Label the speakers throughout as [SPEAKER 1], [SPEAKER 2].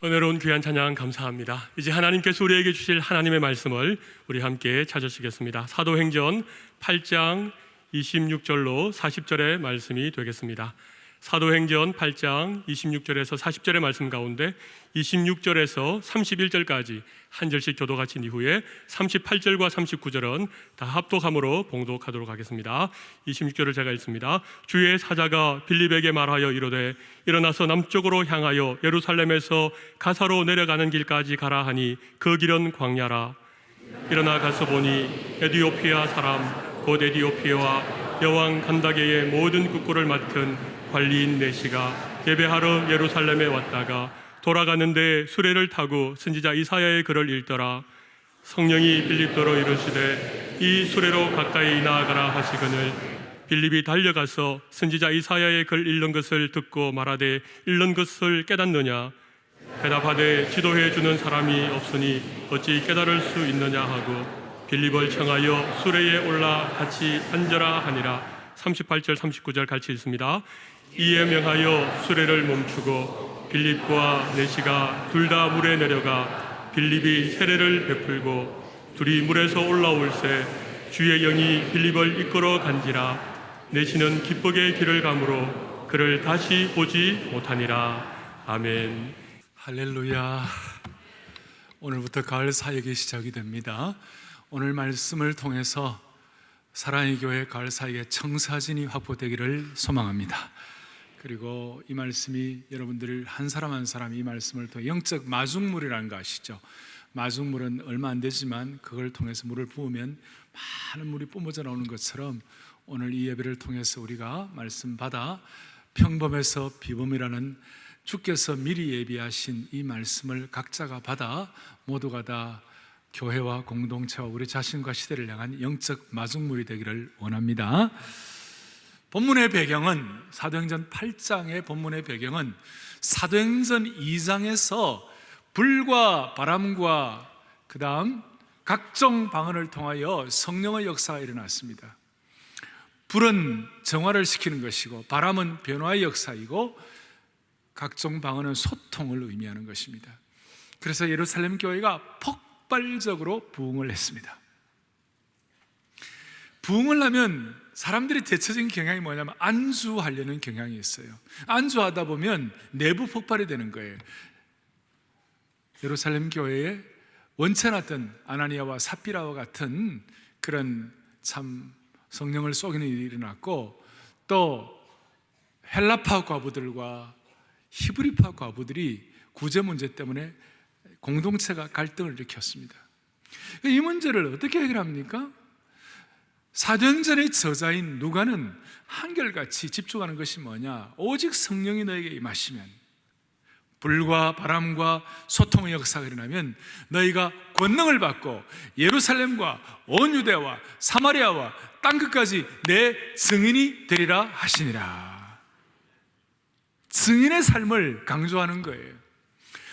[SPEAKER 1] 은혜로운 귀한 찬양 감사합니다. 이제 하나님께서 우리에게 주실 하나님의 말씀을 우리 함께 찾으시겠습니다. 사도행전 8장 26절로 40절의 말씀이 되겠습니다. 사도행전 8장 26절에서 40절의 말씀 가운데 26절에서 31절까지 한 절씩 교독하신 이후에 38절과 39절은 다 합독함으로 봉독하도록 하겠습니다. 26절을 제가 읽습니다. 주의 사자가 빌립에게 말하여 이르되 일어나서 남쪽으로 향하여 예루살렘에서 가사로 내려가는 길까지 가라 하니 그 길은 광야라. 일어나 가서 보니 에디오피아 사람 곧 에디오피아와 여왕 간다게의 모든 국고를 맡은 관리인 내시가 예배하러 예루살렘에 왔다가 돌아가는데 수레를 타고 선지자 이사야의 글을 읽더라. 성령이 빌립더러 이르시되 이 수레로 가까이 나아가라 하시거늘 빌립이 달려가서 선지자 이사야의 글 읽는 것을 듣고 말하되 읽는 것을 깨닫느냐 대답하되 지도해 주는 사람이 없으니 어찌 깨달을 수 있느냐 하고 빌립을 청하여 수레에 올라 같이 앉으라 하니라. 38절 39절 같이 읽습니다. 이에 명하여 수레를 멈추고 빌립과 내시가 둘 다 물에 내려가 빌립이 세례를 베풀고 둘이 물에서 올라올새 주의 영이 빌립을 이끌어 간지라. 내시는 기쁘게 길을 가므로 그를 다시 보지 못하니라. 아멘.
[SPEAKER 2] 할렐루야. 오늘부터 가을 사역이 시작이 됩니다. 오늘 말씀을 통해서 사랑의 교회 가을 사역의 청사진이 확보되기를 소망합니다. 그리고 이 말씀이 여러분들 한 사람 한 사람 이 말씀을 통해 영적 마중물이라는 거 아시죠? 마중물은 얼마 안 되지만 그걸 통해서 물을 부으면 많은 물이 뿜어져 나오는 것처럼 오늘 이 예배를 통해서 우리가 말씀 받아 평범에서 비범이라는 주께서 미리 예비하신 이 말씀을 각자가 받아 모두가 다 교회와 공동체와 우리 자신과 시대를 향한 영적 마중물이 되기를 원합니다. 본문의 배경은 사도행전 8장의 본문의 배경은 사도행전 2장에서 불과 바람과 그 다음 각종 방언을 통하여 성령의 역사가 일어났습니다. 불은 정화를 시키는 것이고 바람은 변화의 역사이고 각종 방언은 소통을 의미하는 것입니다. 그래서 예루살렘 교회가 폭발적으로 부흥을 했습니다. 부흥을 하면 사람들이 대체적인 경향이 뭐냐면 안주하려는 경향이 있어요. 안주하다 보면 내부 폭발이 되는 거예요. 예루살렘 교회에 원체났던 아나니아와 삽비라와 같은 그런 참 성령을 쏘기는 일이 일어났고, 또 헬라파 과부들과 히브리파 과부들이 구제 문제 때문에 공동체가 갈등을 일으켰습니다. 이 문제를 어떻게 해결합니까? 사도행전의 저자인 누가는 한결같이 집중하는 것이 뭐냐? 오직 성령이 너에게 임하시면, 불과 바람과 소통의 역사가 일어나면 너희가 권능을 받고 예루살렘과 온 유대와 사마리아와 땅끝까지 내 증인이 되리라 하시니라. 증인의 삶을 강조하는 거예요.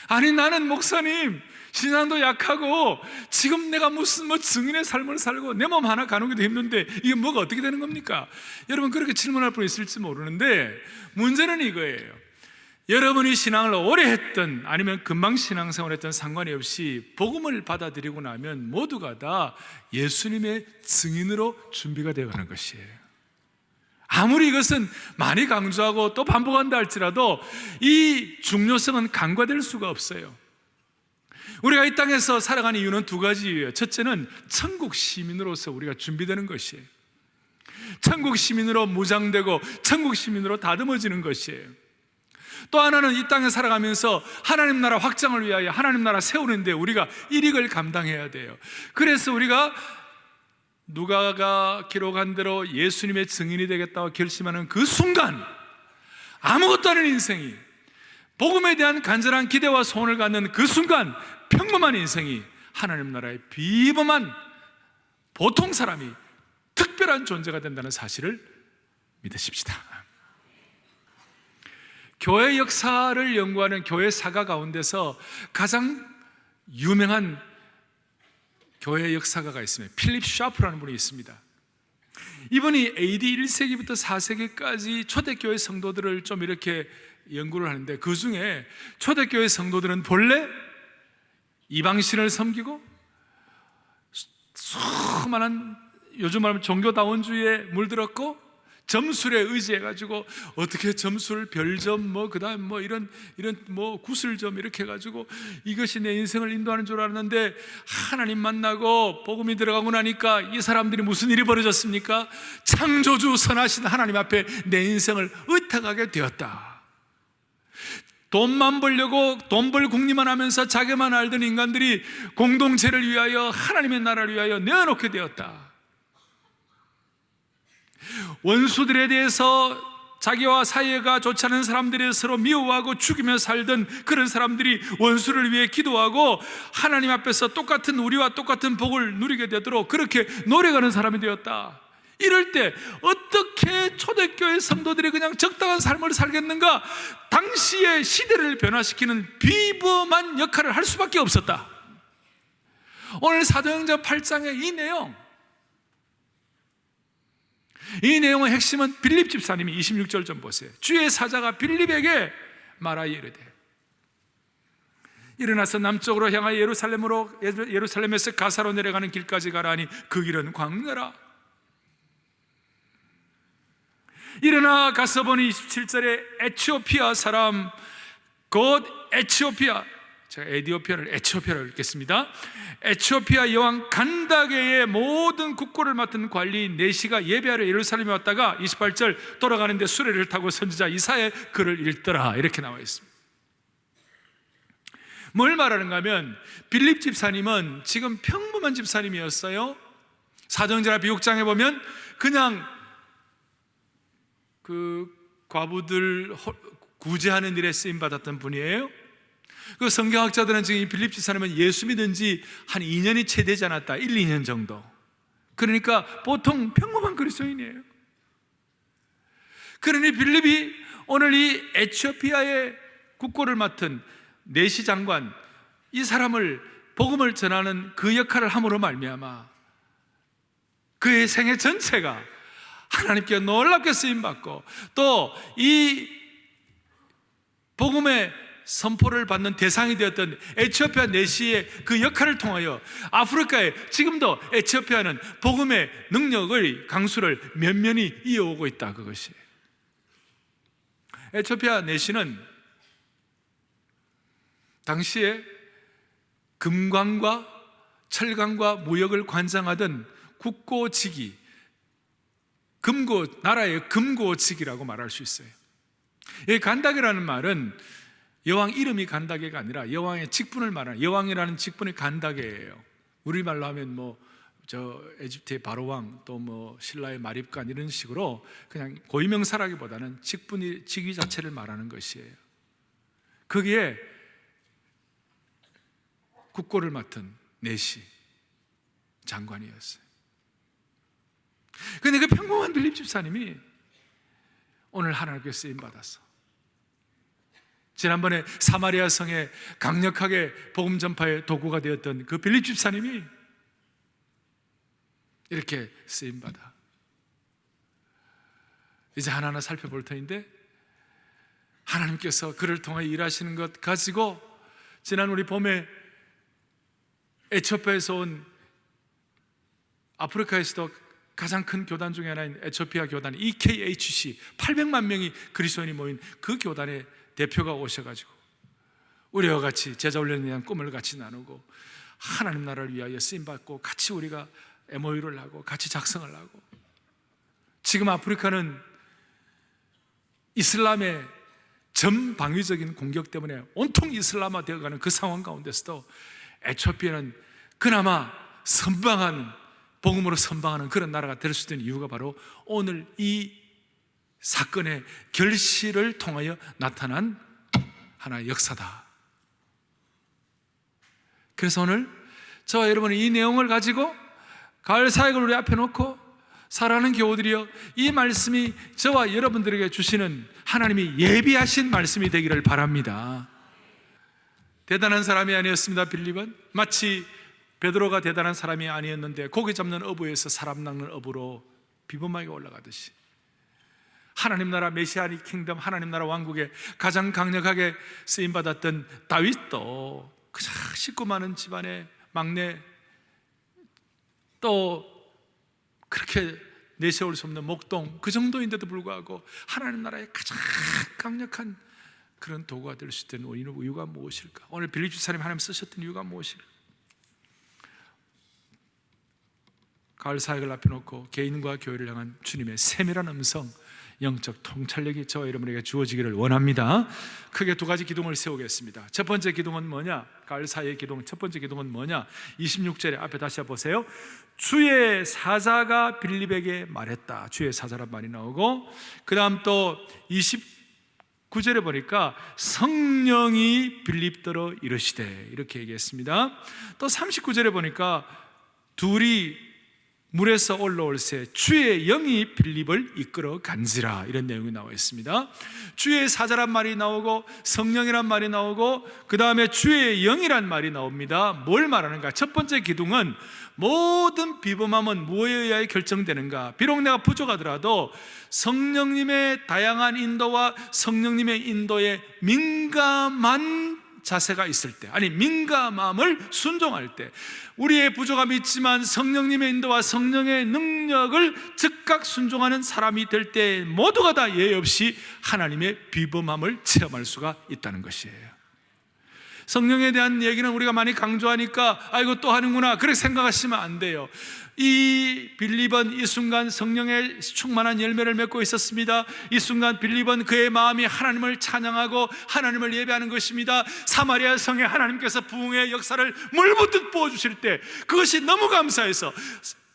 [SPEAKER 2] 아니, 나는 목사님 신앙도 약하고 지금 내가 무슨 증인의 삶을 살고 내 몸 하나 가누기도 힘든데 이게 뭐가 어떻게 되는 겁니까? 여러분 그렇게 질문할 분 있을지 모르는데 문제는 이거예요. 여러분이 신앙을 오래 했든 아니면 금방 신앙생활을 했든 상관이 없이 복음을 받아들이고 나면 모두가 다 예수님의 증인으로 준비가 되어가는 것이에요. 아무리 이것은 많이 강조하고 또 반복한다 할지라도 이 중요성은 간과될 수가 없어요. 우리가 이 땅에서 살아가는 이유는 두 가지예요. 첫째는 천국 시민으로서 우리가 준비되는 것이에요. 천국 시민으로 무장되고 천국 시민으로 다듬어지는 것이에요. 또 하나는 이 땅에 살아가면서 하나님 나라 확장을 위하여 하나님 나라 세우는데 우리가 일익을 감당해야 돼요. 그래서 우리가 누가가 기록한 대로 예수님의 증인이 되겠다고 결심하는 그 순간, 아무것도 아닌 인생이 복음에 대한 간절한 기대와 소원을 갖는 그 순간, 평범한 인생이 하나님 나라의 비범한 보통 사람이 특별한 존재가 된다는 사실을 믿으십시다. 교회 역사를 연구하는 교회사가 가운데서 가장 유명한 교회 역사가가 있습니다. 필립 샤프라는 분이 있습니다. 이분이 AD 1세기부터 4세기까지 초대교회 성도들을 좀 이렇게 연구를 하는데, 그 중에 초대교회 성도들은 본래 이방신을 섬기고 수많은 요즘 말하면 종교다원주의에 물들었고 점술에 의지해가지고 어떻게 점술 별점 그다음 이런 구슬점 이렇게 해가지고 이것이 내 인생을 인도하는 줄 알았는데, 하나님 만나고 복음이 들어가고 나니까 이 사람들이 무슨 일이 벌어졌습니까? 창조주 선하신 하나님 앞에 내 인생을 의탁하게 되었다. 돈만 벌려고 돈 벌 궁리만 하면서 자기만 알던 인간들이 공동체를 위하여 하나님의 나라를 위하여 내어놓게 되었다. 원수들에 대해서 자기와 사이가 좋지 않은 사람들이 서로 미워하고 죽이며 살던 그런 사람들이 원수를 위해 기도하고 하나님 앞에서 똑같은 우리와 똑같은 복을 누리게 되도록 그렇게 노력하는 사람이 되었다. 이럴 때 어떻게 초대교회 성도들이 그냥 적당한 삶을 살겠는가? 당시의 시대를 변화시키는 비범한 역할을 할 수밖에 없었다. 오늘 사도행전 8장의 이 내용의 핵심은 빌립 집사님이 26절 좀 보세요. 주의 사자가 빌립에게 말하여 이르되 일어나서 남쪽으로 향하여 예루살렘에서 가사로 내려가는 길까지 가라 하니 그 길은 광야라. 일어나 가서 보니 27절에 에티오피아 사람 곧 에티오피아, 제가 에디오피아를 에티오피아로 읽겠습니다. 에티오피아 여왕 간다게의 모든 국고를 맡은 관리인 네시가 예배하러 예루살렘에 왔다가 28절 돌아가는데 수레를 타고 선지자 이사야의 글을 읽더라, 이렇게 나와 있습니다. 뭘 말하는가 하면 빌립 집사님은 지금 평범한 집사님이었어요. 사도행전 6장에 보면 그냥 그 과부들 구제하는 일에 쓰임받았던 분이에요. 그 성경학자들은 지금 이 빌립 집사님은 예수 믿은 지 한 2년이 채 되지 않았다. 1, 2년 정도. 그러니까 보통 평범한 그리스도인이에요. 그러니 빌립이 오늘 이 에티오피아의 국고를 맡은 네시 장관, 이 사람을 복음을 전하는 그 역할을 함으로 말미암아 그의 생애 전체가 하나님께 놀랍게 쓰임받고 또 이 복음의 선포를 받는 대상이 되었던 에티오피아 내시의 그 역할을 통하여 아프리카에 지금도 에티오피아는 복음의 능력의 강수를 면면히 이어오고 있다. 그것이 에티오피아 내시는 당시에 금광과 철강과 무역을 관장하던 국고직이 나라의 금고직이라고 말할 수 있어요. 이 간다게라는 말은 여왕 이름이 간다게가 아니라 여왕의 직분을 말하는, 여왕이라는 직분이 간다게예요. 우리말로 하면 에집트의 바로왕 또 신라의 마립간 이런 식으로 그냥 고유명사라기보다는 직위 자체를 말하는 것이에요. 거기에 국고를 맡은 네시 장관이었어요. 그런데 그 평범한 빌립 집사님이 오늘 하나님께 쓰임 받았어. 지난번에 사마리아 성에 강력하게 복음 전파의 도구가 되었던 그 빌립 집사님이 이렇게 쓰임 받아. 이제 하나하나 살펴볼 터인데 하나님께서 그를 통해 일하시는 것 가지고 지난 우리 봄에 에티오피아에서 온 아프리카에서도 가장 큰 교단 중에 하나인 에티오피아 교단 EKHC 800만 명이 그리스도인이 모인 그 교단의 대표가 오셔가지고 우리와 같이 제자훈련에 대한 꿈을 같이 나누고 하나님 나라를 위하여 쓰임받고 같이 우리가 MOU를 하고 같이 작성을 하고, 지금 아프리카는 이슬람의 전방위적인 공격 때문에 온통 이슬람화 되어가는 그 상황 가운데서도 에티오피아는 그나마 복음으로 선방하는 그런 나라가 될 수 있는 이유가 바로 오늘 이 사건의 결실을 통하여 나타난 하나의 역사다. 그래서 오늘 저와 여러분은 이 내용을 가지고 가을 사역을 우리 앞에 놓고 사랑하는 교우들이여, 이 말씀이 저와 여러분들에게 주시는 하나님이 예비하신 말씀이 되기를 바랍니다. 대단한 사람이 아니었습니다. 빌립은 마치 베드로가 대단한 사람이 아니었는데 고기 잡는 어부에서 사람 낚는 어부로 비범하게 올라가듯이 하나님 나라 메시아닉 킹덤, 하나님 나라 왕국에 가장 강력하게 쓰임받았던 다윗도 그저 식구 많은 집안의 막내, 또 그렇게 내세울 수 없는 목동, 그 정도인데도 불구하고 하나님 나라의 가장 강력한 그런 도구가 될 수 있던 이유가 무엇일까? 오늘 빌립 집사님 하나님 쓰셨던 이유가 무엇일까? 가을 사역을 앞에 놓고 개인과 교회를 향한 주님의 세밀한 음성, 영적 통찰력이 저와 여러분에게 주어지기를 원합니다. 크게 두 가지 기둥을 세우겠습니다. 첫 번째 기둥은 뭐냐? 가을 사이의 기둥, 첫 번째 기둥은 뭐냐? 26절에 앞에 다시 보세요. 주의 사자가 빌립에게 말했다. 주의 사자란 말이 나오고, 그 다음 또 29절에 보니까 성령이 빌립더러 이르시되, 이렇게 얘기했습니다. 또 39절에 보니까 둘이 물에서 올라올새 주의 영이 빌립을 이끌어 간지라, 이런 내용이 나와 있습니다. 주의 사자란 말이 나오고 성령이란 말이 나오고 그 다음에 주의 영이란 말이 나옵니다. 뭘 말하는가? 첫 번째 기둥은 모든 비범함은 무엇에 의하여 결정되는가? 비록 내가 부족하더라도 성령님의 다양한 인도와 성령님의 인도에 민감한 자세가 있을 때, 아니 민감함을 순종할 때, 우리의 부족함이 있지만 성령님의 인도와 성령의 능력을 즉각 순종하는 사람이 될 때 모두가 다 예외 없이 하나님의 비범함을 체험할 수가 있다는 것이에요. 성령에 대한 얘기는 우리가 많이 강조하니까 이거 또 하는구나 그렇게 생각하시면 안 돼요. 이 빌립은 이 순간 성령의 충만한 열매를 맺고 있었습니다. 이 순간 빌립은 그의 마음이 하나님을 찬양하고 하나님을 예배하는 것입니다. 사마리아 성에 하나님께서 부흥의 역사를 물붓듯 부어주실 때 그것이 너무 감사해서,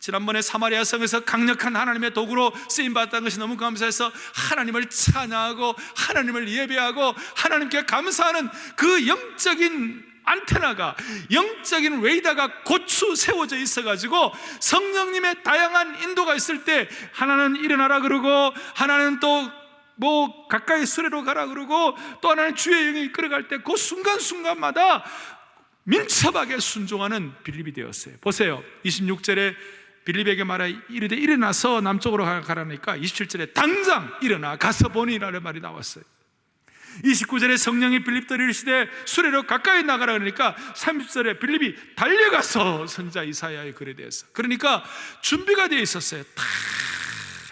[SPEAKER 2] 지난번에 사마리아 성에서 강력한 하나님의 도구로 쓰임받았다는 것이 너무 감사해서 하나님을 찬양하고 하나님을 예배하고 하나님께 감사하는 그 영적인 안테나가, 영적인 레이더가 고추 세워져 있어가지고 성령님의 다양한 인도가 있을 때 하나는 일어나라 그러고 하나는 또 뭐 가까이 수레로 가라 그러고 또 하나는 주의 영이 이끌어갈 때 그 순간순간마다 민첩하게 순종하는 빌립이 되었어요. 보세요. 26절에 빌립에게 말하 이르되 일어나서 남쪽으로 가라니까 27절에 당장 일어나 가서 보니라는 말이 나왔어요. 29절에 성령이 빌립더러 이르시되 수레로 가까이 나가라 그러니까 30절에 빌립이 달려가서 선지자 이사야의 글에 대해서, 그러니까 준비가 되어 있었어요. 다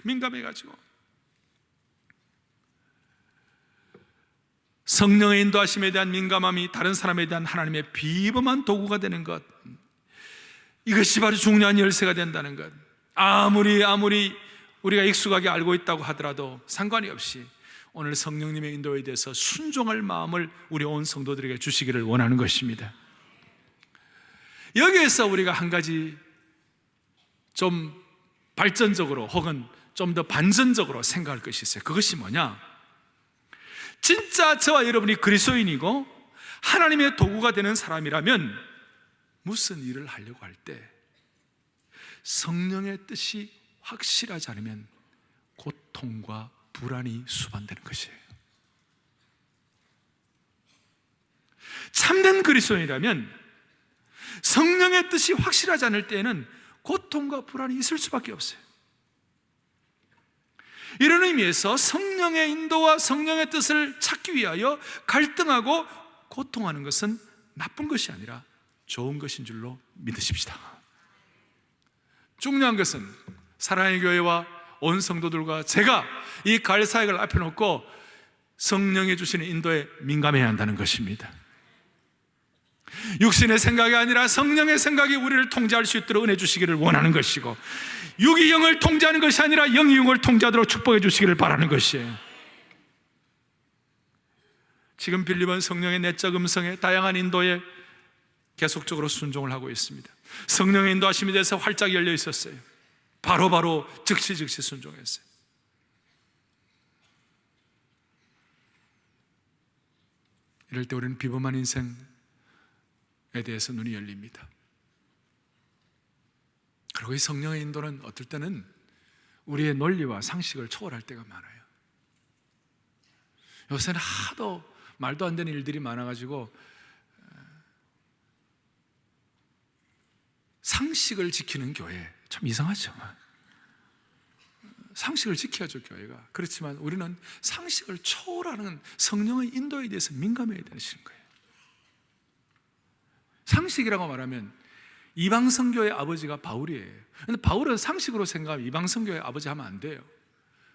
[SPEAKER 2] 민감해가지고. 성령의 인도하심에 대한 민감함이 다른 사람에 대한 하나님의 비범한 도구가 되는 것, 이것이 바로 중요한 열쇠가 된다는 것. 아무리 우리가 익숙하게 알고 있다고 하더라도 상관이 없이 오늘 성령님의 인도에 대해서 순종할 마음을 우리 온 성도들에게 주시기를 원하는 것입니다. 여기에서 우리가 한 가지 좀 발전적으로 혹은 좀 더 반전적으로 생각할 것이 있어요. 그것이 뭐냐? 진짜 저와 여러분이 그리스도인이고 하나님의 도구가 되는 사람이라면 무슨 일을 하려고 할 때 성령의 뜻이 확실하지 않으면 고통과 불안이 수반되는 것이에요. 참된 그리스도인이라면 성령의 뜻이 확실하지 않을 때에는 고통과 불안이 있을 수밖에 없어요. 이런 의미에서 성령의 인도와 성령의 뜻을 찾기 위하여 갈등하고 고통하는 것은 나쁜 것이 아니라 좋은 것인 줄로 믿으십시다. 중요한 것은 사랑의 교회와 온 성도들과 제가 이 가을 사역을 앞에 놓고 성령이 주시는 인도에 민감해야 한다는 것입니다. 육신의 생각이 아니라 성령의 생각이 우리를 통제할 수 있도록 은혜 주시기를 원하는 것이고, 육이 영을 통제하는 것이 아니라 영이 영을 통제하도록 축복해 주시기를 바라는 것이에요. 지금 빌립은 성령의 내적 음성에 다양한 인도에 계속적으로 순종을 하고 있습니다. 성령의 인도하심에 대해서 활짝 열려 있었어요. 바로 즉시 순종했어요. 이럴 때 우리는 비범한 인생에 대해서 눈이 열립니다. 그리고 이 성령의 인도는 어떨 때는 우리의 논리와 상식을 초월할 때가 많아요. 요새는 하도 말도 안 되는 일들이 많아가지고 상식을 지키는 교회 참 이상하죠. 상식을 지켜야죠, 교회가. 그렇지만 우리는 상식을 초월하는 성령의 인도에 대해서 민감해야 되는 거예요. 상식이라고 말하면 이방 선교의 아버지가 바울이에요. 근데 바울은 상식으로 생각하면 이방 선교의 아버지 하면 안 돼요.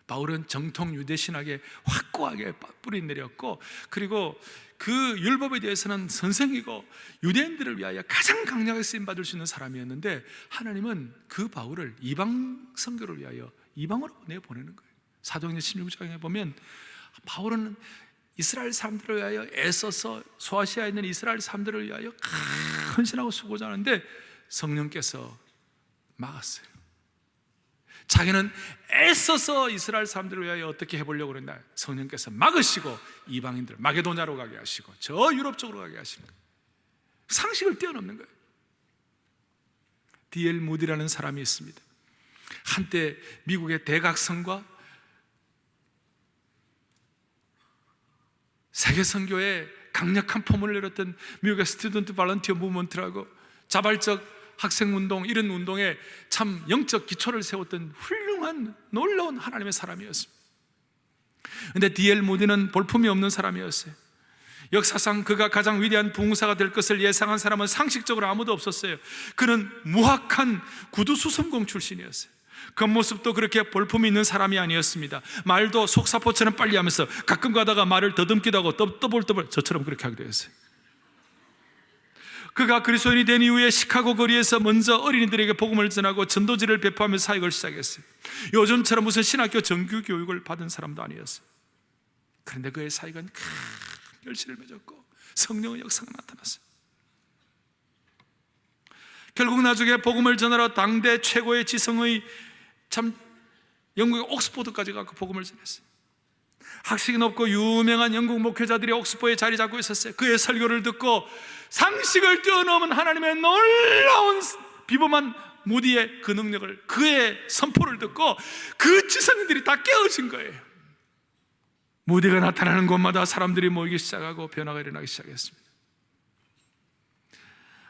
[SPEAKER 2] 바울은 정통 유대 신학에 확고하게 뿌리 내렸고, 그리고 그 율법에 대해서는 선생이고 유대인들을 위하여 가장 강력하게 쓰임 받을 수 있는 사람이었는데, 하나님은 그 바울을 이방 선교를 위하여 이방으로 내보내는 거예요. 사도행전 16장에 보면 바울은 이스라엘 사람들을 위하여 애써서 소아시아에 있는 이스라엘 사람들을 위하여 헌신하고 수고자 하는데 성령께서 막았어요. 자기는 애써서 이스라엘 사람들을 위하여 어떻게 해보려고 그랬나, 성령께서 막으시고 이방인들 마게도냐로 가게 하시고 저 유럽 쪽으로 가게 하시는 거예요. 상식을 뛰어넘는 거예요. D.L. 무디라는 사람이 있습니다. 한때 미국의 대각성과 세계 선교에 강력한 포문을 열었던 미국의 스튜던트 발런티어 무브먼트라고 자발적 학생운동, 이런 운동에 참 영적 기초를 세웠던 훌륭한 놀라운 하나님의 사람이었습니다. 그런데 D.L. 무디는 볼품이 없는 사람이었어요. 역사상 그가 가장 위대한 부흥사가 될 것을 예상한 사람은 상식적으로 아무도 없었어요. 그는 무학한 구두수선공 출신이었어요. 겉모습도 그렇게 볼품이 있는 사람이 아니었습니다. 말도 속사포처럼 빨리 하면서 가끔 가다가 말을 더듬기도 하고 떠벌떠벌 저처럼 그렇게 하기도 했어요. 그가 그리스도인이 된 이후에 시카고 거리에서 먼저 어린이들에게 복음을 전하고 전도지를 배포하며 사역을 시작했어요. 요즘처럼 무슨 신학교 정규 교육을 받은 사람도 아니었어요. 그런데 그의 사역은 큰 결실을 맺었고 성령의 역사가 나타났어요. 결국 나중에 복음을 전하러 당대 최고의 지성의 참 영국의 옥스포드까지 가서 복음을 전했어요. 학식이 높고 유명한 영국 목회자들이 옥스포드에 자리 잡고 있었어요. 그의 설교를 듣고 상식을 뛰어넘은 하나님의 놀라운 비범한 무디의 그 능력을, 그의 선포를 듣고 그 지성인들이 다 깨어진 거예요. 무디가 나타나는 곳마다 사람들이 모이기 시작하고 변화가 일어나기 시작했습니다.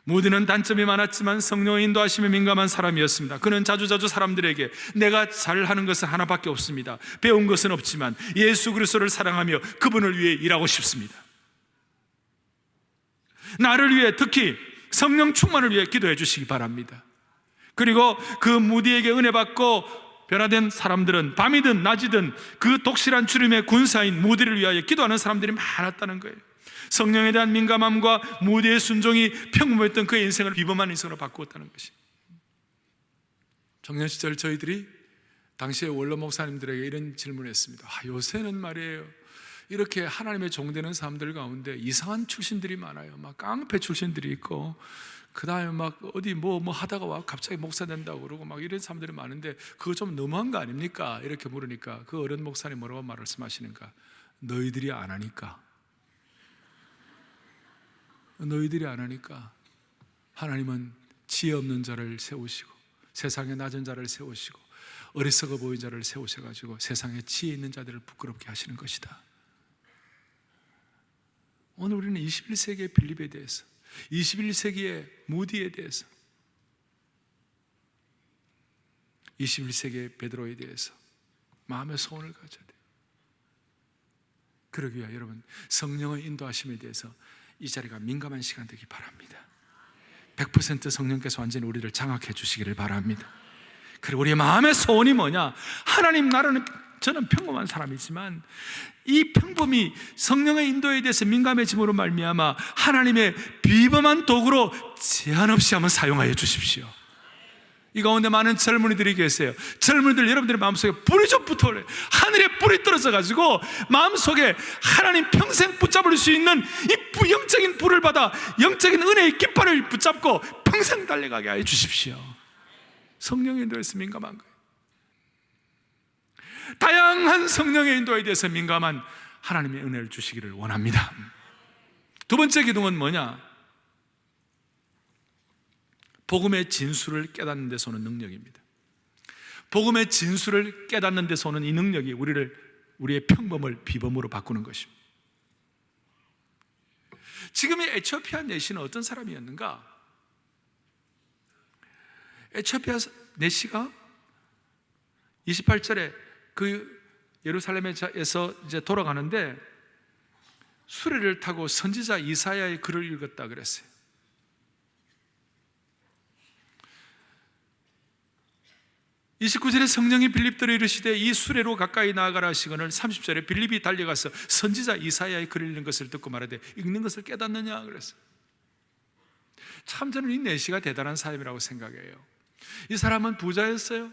[SPEAKER 2] 무디는 단점이 많았지만 성령의 인도하심에 민감한 사람이었습니다. 그는 자주자주 사람들에게 내가 잘하는 것은 하나밖에 없습니다. 배운 것은 없지만 예수 그리스도를 사랑하며 그분을 위해 일하고 싶습니다. 나를 위해, 특히 성령 충만을 위해 기도해 주시기 바랍니다. 그리고 그 무디에게 은혜 받고 변화된 사람들은 밤이든 낮이든 그 독실한 주님의 군사인 무디를 위하여 기도하는 사람들이 많았다는 거예요. 성령에 대한 민감함과 무디의 순종이 평범했던 그의 인생을 비범한 인생으로 바꾸었다는 것이. 청년 시절 저희들이 당시에 원로 목사님들에게 이런 질문을 했습니다. 요새는 말이에요, 이렇게 하나님의 종되는 사람들 가운데 이상한 출신들이 많아요. 막 깡패 출신들이 있고, 그 다음에 막 어디 뭐 하다가 와 갑자기 목사 된다고 그러고 막 이런 사람들이 많은데 그거 좀 너무한 거 아닙니까? 이렇게 물으니까 그 어른 목사님 뭐라고 말씀하시는가? 너희들이 안 하니까. 너희들이 안 하니까 하나님은 지혜 없는 자를 세우시고 세상에 낮은 자를 세우시고 어리석어 보이는 자를 세우셔가지고 세상에 지혜 있는 자들을 부끄럽게 하시는 것이다. 오늘 우리는 21세기의 빌립에 대해서, 21세기의 무디에 대해서, 21세기의 베드로에 대해서 마음의 소원을 가져야 돼요. 그러기 위하여 여러분 성령의 인도하심에 대해서 이 자리가 민감한 시간 되기 바랍니다. 100% 성령께서 완전히 우리를 장악해 주시기를 바랍니다. 그리고 우리의 마음의 소원이 뭐냐? 하나님 나라는, 저는 평범한 사람이지만 이 평범이 성령의 인도에 대해서 민감해짐으로 말미암아 하나님의 비범한 도구로 제한 없이 한번 사용하여 주십시오. 이 가운데 많은 젊은이들이 계세요. 젊은이들, 여러분들의 마음속에 불이 좀 붙어올래요. 하늘에 불이 떨어져 가지고 마음속에 하나님 평생 붙잡을 수 있는 이 영적인 불을 받아 영적인 은혜의 깃발을 붙잡고 평생 달려가게 하여 주십시오. 성령의 인도에서 민감한 거예요. 다양한 성령의 인도에 대해서 민감한 하나님의 은혜를 주시기를 원합니다. 두 번째 기둥은 뭐냐? 복음의 진수를 깨닫는 데서 오는 능력입니다. 복음의 진수를 깨닫는 데서 오는 이 능력이 우리의 평범을 비범으로 바꾸는 것입니다. 지금의 에티오피아 내시는 어떤 사람이었는가? 에티오피아 내시가 28절에 그 예루살렘에서 이제 돌아가는데 수레를 타고 선지자 이사야의 글을 읽었다 그랬어요. 29절에 성령이 빌립들을 이르시되 이 수레로 가까이 나아가라 하시거늘 30절에 빌립이 달려가서 선지자 이사야의 글 읽는 것을 듣고 말하되 읽는 것을 깨닫느냐 그랬어요. 참 저는 이 내시가 대단한 사람이라고 생각해요. 이 사람은 부자였어요.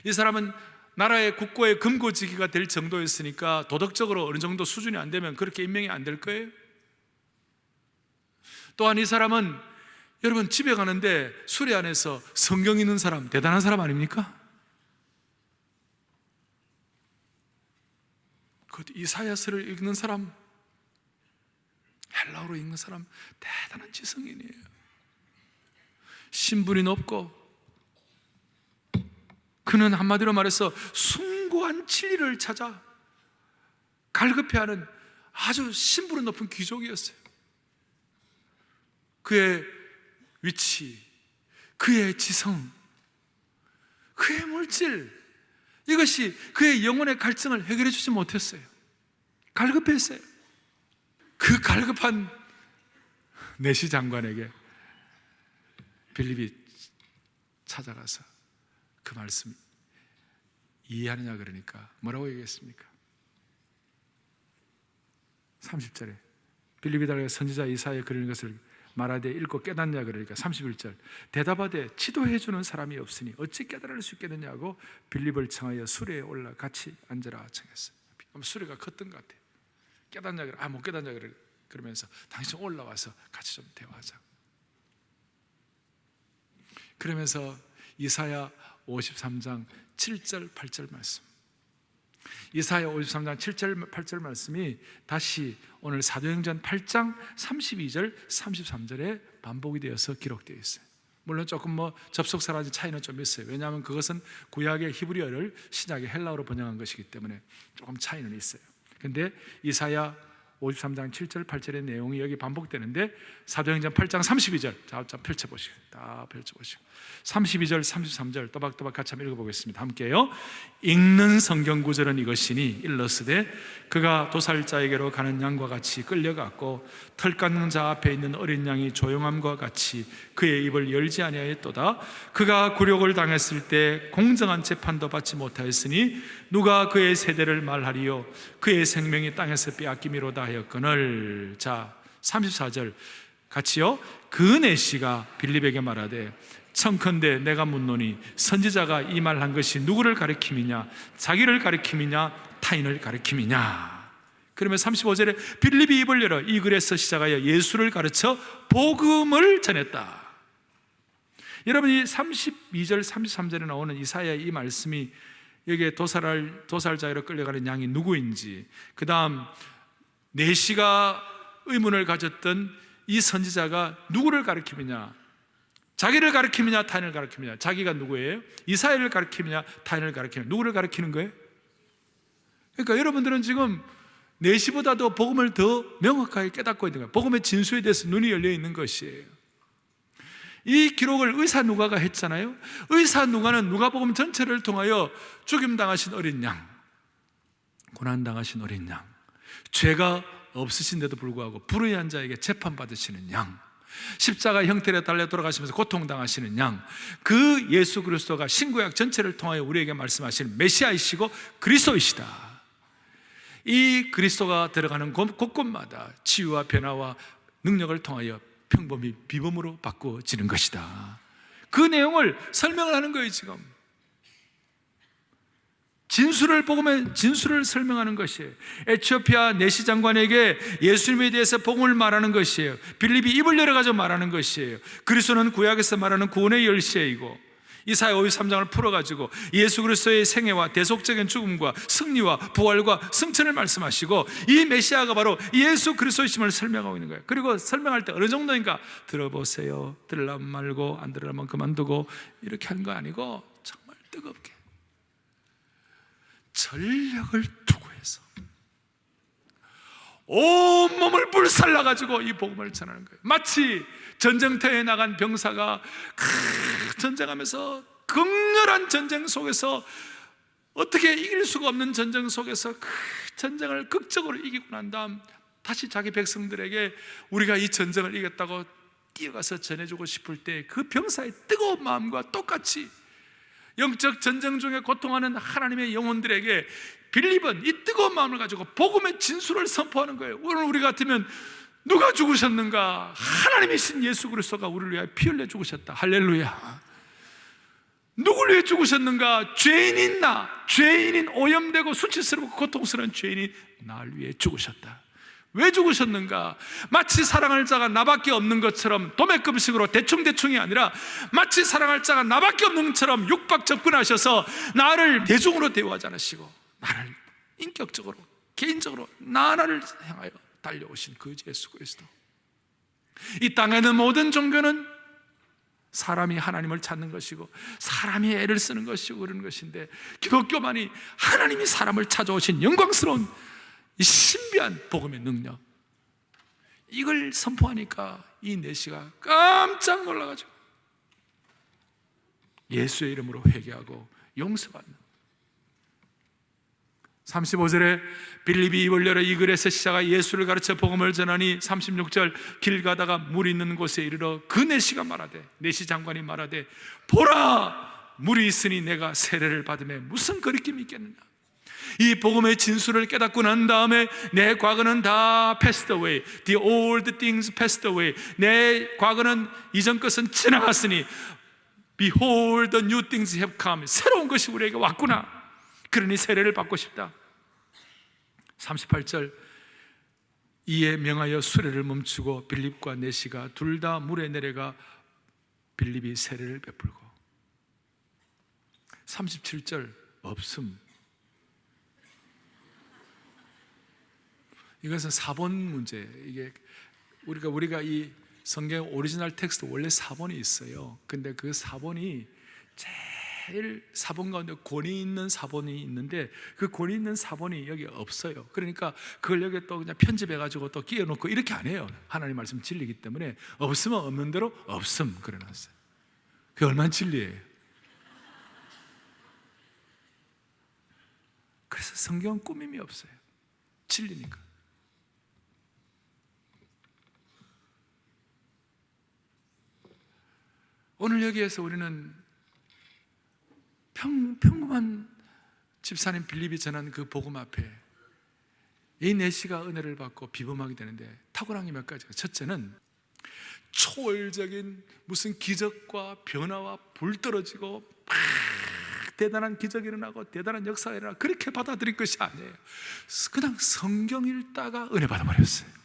[SPEAKER 2] 이 사람은 나라의 국고의 금고지기가 될 정도였으니까 도덕적으로 어느 정도 수준이 안 되면 그렇게 임명이 안 될 거예요. 또한 이 사람은 여러분 집에 가는데 수레 안에서 성경 읽는 사람 대단한 사람 아닙니까? 그 이사야서를 읽는 사람, 헬라어로 읽는 사람 대단한 지성인이에요. 신분이 높고 그는 한마디로 말해서 숭고한 진리를 찾아 갈급해하는 아주 신분이 높은 귀족이었어요. 그의 위치, 그의 지성, 그의 물질, 이것이 그의 영혼의 갈증을 해결해 주지 못했어요. 갈급했어요. 그 갈급한 내시 장관에게 빌립이 찾아가서 그 말씀 이해하느냐 그러니까 뭐라고 얘기했습니까? 30절에 빌립이 달려가 선지자 이사야의 글 읽는 것을 말하되 읽고 깨닫냐 그러니까 31절 대답하되 지도해 주는 사람이 없으니 어찌 깨달을 수 있겠느냐고 빌립을 청하여 수레에 올라 같이 앉으라 청했어요. 수레가 컸던 것 같아요. 깨닫냐 그래, 못 깨닫냐 그래 그러면서 당신 올라와서 같이 좀 대화하자. 그러면서 이사야 53장 7절 8절 말씀, 이사야 53장 7절 8절 말씀이 다시 오늘 사도행전 8장 32절 33절에 반복이 되어서 기록되어 있어요. 물론 조금 접속사라지 차이는 좀 있어요. 왜냐하면 그것은 구약의 히브리어를 신약의 헬라어로 번역한 것이기 때문에 조금 차이는 있어요. 그런데 이사야 53장 7절 8절의 내용이 여기 반복되는데 사도행전 8장 32절 자 펼쳐보시고 다 펼쳐보시고 32절 33절 또박또박 같이 한번 읽어보겠습니다. 함께요. 읽는 성경 구절은 이것이니 일러스되 그가 도살자에게로 가는 양과 같이 끌려갔고 털 깎는 자 앞에 있는 어린 양이 조용함과 같이 그의 입을 열지 아니하였도다. 그가 굴욕을 당했을 때 공정한 재판도 받지 못하였으니 누가 그의 세대를 말하리요 그의 생명이 땅에서 빼앗기미로다 하였거늘. 자 34절 같이요. 그 내시가 빌립에게 말하되 청컨대 내가 묻노니 선지자가 이 말한 것이 누구를 가리킴이냐 자기를 가리킴이냐 타인을 가리킴이냐. 그러면 35절에 빌립이 입을 열어 이 글에서 시작하여 예수를 가르쳐 복음을 전했다. 여러분 이 32절 33절에 나오는 이사야의 이 말씀이 여기에 도살자로 끌려가는 양이 누구인지, 그 다음 내시가 의문을 가졌던 이 선지자가 누구를 가리킴이냐, 자기를 가리킴이냐 타인을 가리킴이냐. 자기가 누구예요? 이사야를 가리킴이냐 타인을 가리키냐. 누구를 가리키는 거예요? 그러니까 여러분들은 지금 내시보다도 복음을 더 명확하게 깨닫고 있는 거예요. 복음의 진수에 대해서 눈이 열려 있는 것이에요. 이 기록을 의사 누가가 했잖아요. 의사 누가는 누가복음 전체를 통하여 죽임당하신 어린 양, 고난당하신 어린 양, 죄가 없으신데도 불구하고 불의한 자에게 재판받으시는 양, 십자가 형태로 달려 돌아가시면서 고통당하시는 양, 그 예수 그리스도가 신구약 전체를 통하여 우리에게 말씀하시는 메시아이시고 그리스도이시다. 이 그리스도가 들어가는 곳곳마다 치유와 변화와 능력을 통하여 평범이 비범으로 바꿔지는 것이다. 그 내용을 설명을 하는 거예요. 지금 복음의 진수를 설명하는 것이에요. 에티오피아 내시 장관에게 예수님에 대해서 복음을 말하는 것이에요. 빌립이 입을 열어가지고 말하는 것이에요. 그리스도는 구약에서 말하는 구원의 열쇠이고, 이사야 53장을 풀어가지고 예수 그리스도의 생애와 대속적인 죽음과 승리와 부활과 승천을 말씀하시고 이 메시아가 바로 예수 그리스도이심을 설명하고 있는 거예요. 그리고 설명할 때 어느 정도인가, 들어보세요, 들으려면 말고 안 들으려면 그만두고 이렇게 하는 거 아니고 정말 뜨겁게 전력을 투구해서 온몸을 불살라가지고 이 복음을 전하는 거예요. 마치 전쟁터에 나간 병사가 전쟁하면서 극렬한 전쟁 속에서 어떻게 이길 수가 없는 전쟁 속에서 그 전쟁을 극적으로 이기고 난 다음 다시 자기 백성들에게 우리가 이 전쟁을 이겼다고 뛰어가서 전해주고 싶을 때 그 병사의 뜨거운 마음과 똑같이 영적 전쟁 중에 고통하는 하나님의 영혼들에게 빌립은 이 뜨거운 마음을 가지고 복음의 진수를 선포하는 거예요. 오늘 우리 같으면 누가 죽으셨는가? 하나님이신 예수 그리스도가 우리를 위하여 피 흘려 죽으셨다. 할렐루야. 누구를 위해 죽으셨는가? 죄인인 나, 죄인인 오염되고 수치스럽고 고통스러운 죄인이 나를 위해 죽으셨다. 왜 죽으셨는가? 마치 사랑할 자가 나밖에 없는 것처럼 도매금식으로 대충대충이 아니라 마치 사랑할 자가 나밖에 없는 것처럼 육박 접근하셔서 나를 대중으로 대우하지 않으시고 나를 인격적으로 개인적으로 나를 향하여 달려오신 그 예수 그리스도. 이 땅에 있는 모든 종교는 사람이 하나님을 찾는 것이고 사람이 애를 쓰는 것이고 그런 것인데 기독교만이 하나님이 사람을 찾아오신 영광스러운 이 신비한 복음의 능력, 이걸 선포하니까 이 내시가 깜짝 놀라가지고 예수의 이름으로 회개하고 용서받는. 35절에 빌립이 입을 열어 이 글에서 시작하 예수를 가르쳐 복음을 전하니 36절 길 가다가 물이 있는 곳에 이르러 그 내시가 말하되, 내시 장관이 말하되, 보라 물이 있으니 내가 세례를 받음에 무슨 거리낌이 있겠느냐. 이 복음의 진수를 깨닫고 난 다음에 내 과거는 다 passed away, the old things passed away, 내 과거는 이전 것은 지나갔으니 behold the new things have come, 새로운 것이 우리에게 왔구나. 그러니 세례를 받고 싶다. 38절 이에 명하여 수레를 멈추고 빌립과 내시가 둘 다 물에 내려가 빌립이 세례를 베풀고. 37절 없음. 이것은 4번 문제. 이게 우리가 이 성경 오리지널 텍스트 원래 4번이 있어요. 근데 그 4번이 제일 4번 가운데 권위 있는 4번이 있는데 그 권위 있는 4번이 여기 없어요. 그러니까 그걸 여기 또 그냥 편집해가지고 또 끼워놓고 이렇게 안 해요. 하나님 말씀 진리이기 때문에 없으면 없는 대로 없음 그래놨어요. 그게 얼마나 진리예요. 그래서 성경은 꾸밈이 없어요. 진리니까. 오늘 여기에서 우리는 평범한 집사님 빌립이 전한 그 복음 앞에 이 내시가 은혜를 받고 비범하게 되는데 탁월한 게 몇 가지가, 첫째는 초월적인 무슨 기적과 변화와 불 떨어지고 막 대단한 기적이 일어나고 대단한 역사가 일어나고 그렇게 받아들인 것이 아니에요. 그냥 성경 읽다가 은혜 받아버렸어요.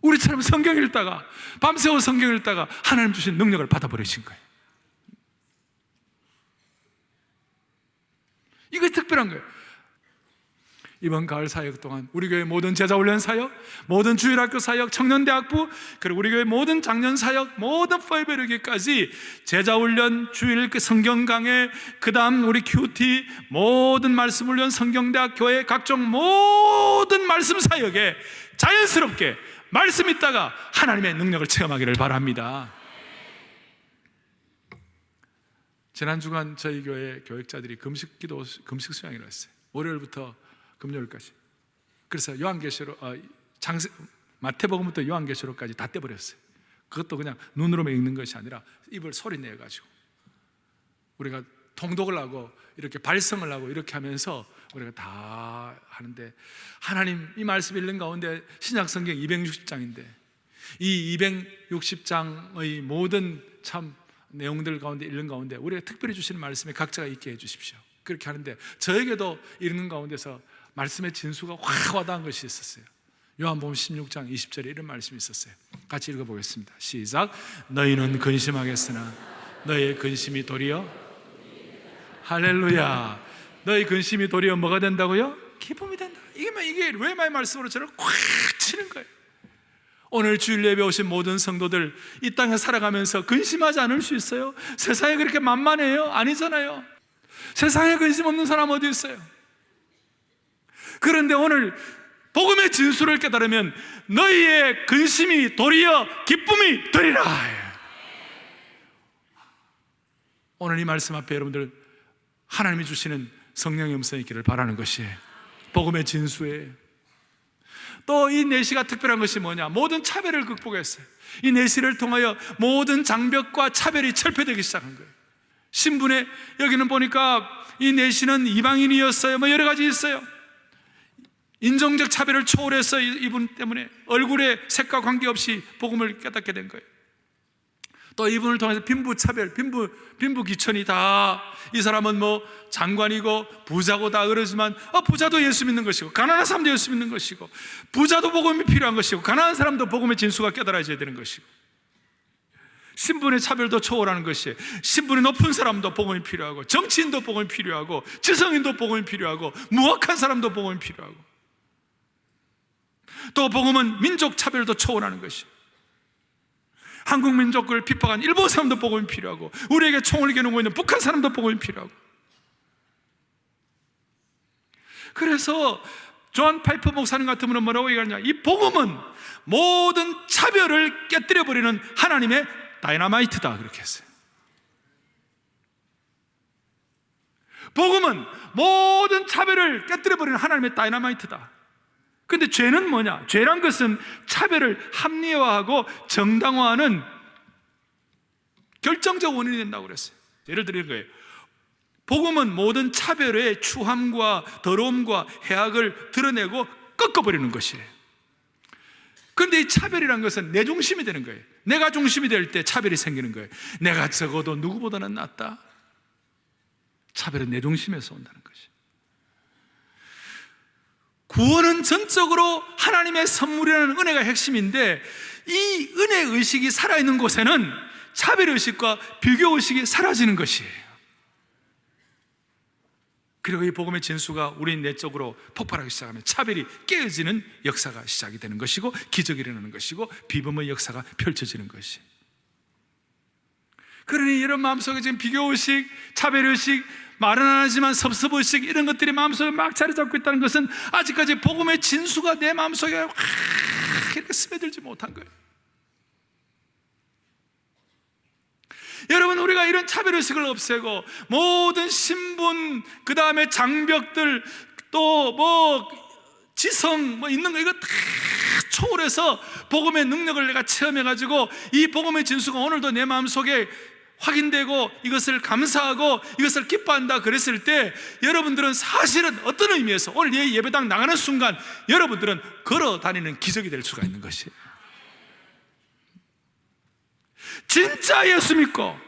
[SPEAKER 2] 우리처럼 성경 읽다가 밤새워 성경 읽다가 하나님 주신 능력을 받아버리신 거예요. 이게 특별한 거예요. 이번 가을 사역 동안 우리 교회 모든 제자훈련 사역, 모든 주일학교 사역, 청년대학부, 그리고 우리 교회 모든 장년 사역, 모든 파이브르기까지 제자훈련, 주일 성경 강해, 그 다음 우리 큐티, 모든 말씀훈련, 성경대학, 교회 각종 모든 말씀 사역에 자연스럽게 말씀 있다가 하나님의 능력을 체험하기를 바랍니다. 지난 주간 저희 교회 교역자들이 금식기도, 금식 수양을 했어요. 월요일부터 금요일까지. 그래서 마태복음부터 요한계시록까지 다 떼버렸어요. 그것도 그냥 눈으로만 읽는 것이 아니라 입을 소리 내가지고 우리가 통독을 하고 이렇게 발성을 하고 이렇게 하면서 우리가 다 하는데, 하나님 이 말씀 읽는 가운데 신약성경 260장인데 이 260장의 모든 참 내용들 가운데 읽는 가운데 우리가 특별히 주시는 말씀에 각자가 있게 해주십시오. 그렇게 하는데 저에게도 읽는 가운데서 말씀의 진수가 확 와닿은 것이 있었어요. 요한복음 16장 20절에 이런 말씀이 있었어요. 같이 읽어보겠습니다. 시작. 너희는 근심하겠으나 너희의 근심이 도리어, 할렐루야, 너희 근심이 도리어 뭐가 된다고요? 기쁨이 된다. 이게 왜 말씀으로 저를 꽉 치는 거예요. 오늘 주일 예배 오신 모든 성도들, 이 땅에 살아가면서 근심하지 않을 수 있어요? 세상에 그렇게 만만해요? 아니잖아요. 세상에 근심 없는 사람 어디 있어요? 그런데 오늘 복음의 진수를 깨달으면 너희의 근심이 도리어 기쁨이 되리라. 오늘 이 말씀 앞에 여러분들 하나님이 주시는 성령의 음성이 있기를 바라는 것이에요. 복음의 진수에 또 이 내시가 특별한 것이 뭐냐? 모든 차별을 극복했어요. 이 내시를 통하여 모든 장벽과 차별이 철폐되기 시작한 거예요. 신분에 여기는 보니까 이 내시는 이방인이었어요. 뭐 여러 가지 있어요. 인종적 차별을 초월해서 이분 때문에 얼굴의 색과 관계없이 복음을 깨닫게 된 거예요. 또 이분을 통해서 빈부 차별, 빈부 귀천이 다, 이 사람은 뭐 장관이고 부자고 다 그러지만 부자도 예수 믿는 것이고 가난한 사람도 예수 믿는 것이고 부자도 복음이 필요한 것이고 가난한 사람도 복음의 진수가 깨달아져야 되는 것이고 신분의 차별도 초월하는 것이, 신분이 높은 사람도 복음이 필요하고 정치인도 복음이 필요하고 지성인도 복음이 필요하고 무학한 사람도 복음이 필요하고, 또 복음은 민족 차별도 초월하는 것이, 한국 민족을 핍박한 일본 사람도 복음이 필요하고 우리에게 총을 겨누고 있는 북한 사람도 복음이 필요하고. 그래서 존 파이퍼 목사님 같은 분은 뭐라고 얘기하냐, 이 복음은 모든 차별을 깨뜨려버리는 하나님의 다이너마이트다, 그렇게 했어요. 복음은 모든 차별을 깨뜨려버리는 하나님의 다이너마이트다. 근데 죄는 뭐냐? 죄란 것은 차별을 합리화하고 정당화하는 결정적 원인이 된다고 그랬어요. 예를 들어 이런 거예요. 복음은 모든 차별의 추함과 더러움과 해악을 드러내고 꺾어버리는 것이에요. 그런데 이 차별이란 것은 내 중심이 되는 거예요. 내가 중심이 될 때 차별이 생기는 거예요. 내가 적어도 누구보다는 낫다. 차별은 내 중심에서 온다는 것이. 구원은 전적으로 하나님의 선물이라는 은혜가 핵심인데, 이 은혜 의식이 살아있는 곳에는 차별 의식과 비교 의식이 사라지는 것이에요. 그리고 이 복음의 진수가 우리 내적으로 폭발하기 시작하면 차별이 깨어지는 역사가 시작이 되는 것이고 기적이 일어나는 것이고 비범의 역사가 펼쳐지는 것이. 그러니 이런 마음속에 지금 비교의식, 차별의식, 말은 안 하지만 섭섭의식, 이런 것들이 마음속에 막 자리 잡고 있다는 것은 아직까지 복음의 진수가 내 마음속에 이렇게 스며들지 못한 거예요. 여러분, 우리가 이런 차별의식을 없애고 모든 신분, 그 다음에 장벽들, 또 뭐 지성 뭐 있는 거 이거 다 초월해서 복음의 능력을 내가 체험해가지고 이 복음의 진수가 오늘도 내 마음속에 확인되고 이것을 감사하고 이것을 기뻐한다 그랬을 때, 여러분들은 사실은 어떤 의미에서 오늘 예배당 나가는 순간 여러분들은 걸어 다니는 기적이 될 수가 있는 것이에요. 진짜 예수 믿고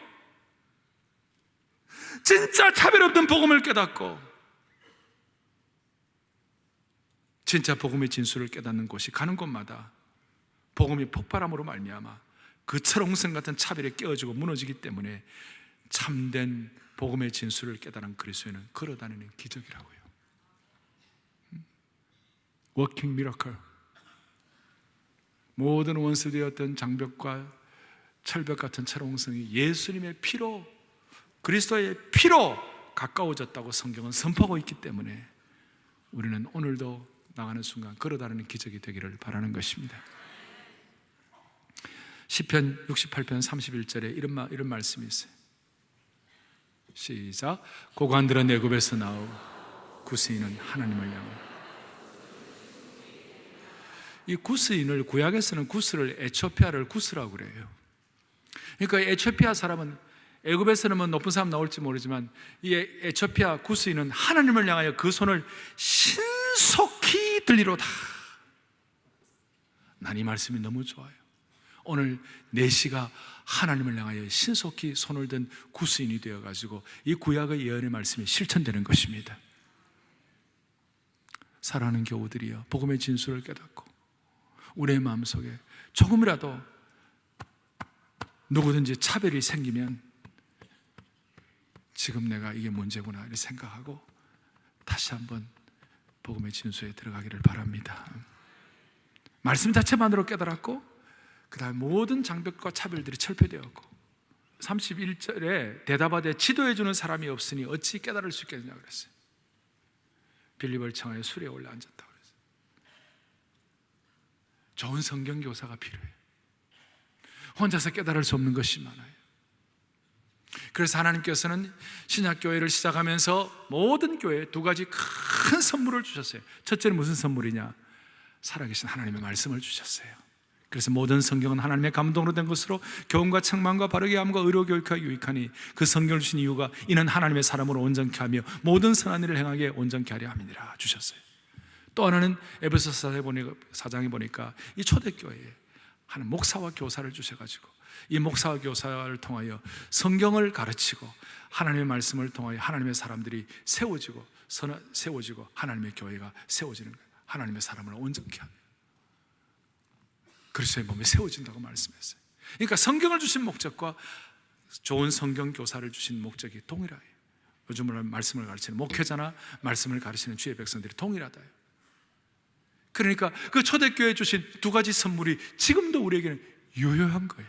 [SPEAKER 2] 진짜 차별 없는 복음을 깨닫고 진짜 복음의 진수를 깨닫는 곳이 가는 곳마다 복음이 폭발함으로 말미암아 그 철옹성 같은 차별에 깨어지고 무너지기 때문에 참된 복음의 진수를 깨달은 그리스도인은 걸어다니는 기적이라고요. 워킹 미라클. 모든 원수되었던 장벽과 철벽 같은 철옹성이 예수님의 피로, 그리스도의 피로 가까워졌다고 성경은 선포하고 있기 때문에 우리는 오늘도 나가는 순간 걸어다니는 기적이 되기를 바라는 것입니다. 시편 68편 31절에 이런 말씀이 있어요. 시작. 고관들은 애굽에서 나오 구스인은 하나님을 향하여. 이 구스인을 구약에서는 구스를 에티오피아를 구스라고 그래요. 그러니까 에티오피아 사람은 애굽에서는 뭐 높은 사람 나올지 모르지만 이 에티오피아 구스인은 하나님을 향하여 그 손을 신속히 들리로다. 난 이 말씀이 너무 좋아요. 오늘 내시가 하나님을 향하여 신속히 손을 든 구스인이 되어가지고 이 구약의 예언의 말씀이 실천되는 것입니다. 사랑하는 교우들이여, 복음의 진수를 깨닫고 우리의 마음속에 조금이라도 누구든지 차별이 생기면 지금 내가 이게 문제구나 이렇게 생각하고 다시 한번 복음의 진수에 들어가기를 바랍니다. 말씀 자체만으로 깨달았고 그 다음에 모든 장벽과 차별들이 철폐되었고 31절에 대답하되 지도해 주는 사람이 없으니 어찌 깨달을 수 있겠느냐 그랬어요. 빌립을 청하여 수레에 올라앉았다고 그랬어요. 좋은 성경교사가 필요해요. 혼자서 깨달을 수 없는 것이 많아요. 그래서 하나님께서는 신약교회를 시작하면서 모든 교회에 두 가지 큰 선물을 주셨어요. 첫째는 무슨 선물이냐? 살아계신 하나님의 말씀을 주셨어요. 그래서 모든 성경은 하나님의 감동으로 된 것으로 교훈과 책망과 바르게 함과 의로 교육하기 유익하니 그 성경을 주신 이유가 이는 하나님의 사람으로 온전케 하며 모든 선한 일을 행하게 온전케 하려 함이니라 주셨어요. 또 하나는 에베소 4장에 보니까 이 초대교회에 한 목사와 교사를 주셔가지고 이 목사와 교사를 통하여 성경을 가르치고 하나님의 말씀을 통하여 하나님의 사람들이 세워지고 하나님의 교회가 세워지는 거예요. 하나님의 사람을 온전케 하며 그리스도의 몸에 세워진다고 말씀했어요. 그러니까 성경을 주신 목적과 좋은 성경 교사를 주신 목적이 동일해요. 요즘은 말씀을 가르치는 목회자나 말씀을 가르치는 주의 백성들이 동일하다. 그러니까 그 초대교회에 주신 두 가지 선물이 지금도 우리에게는 유효한 거예요.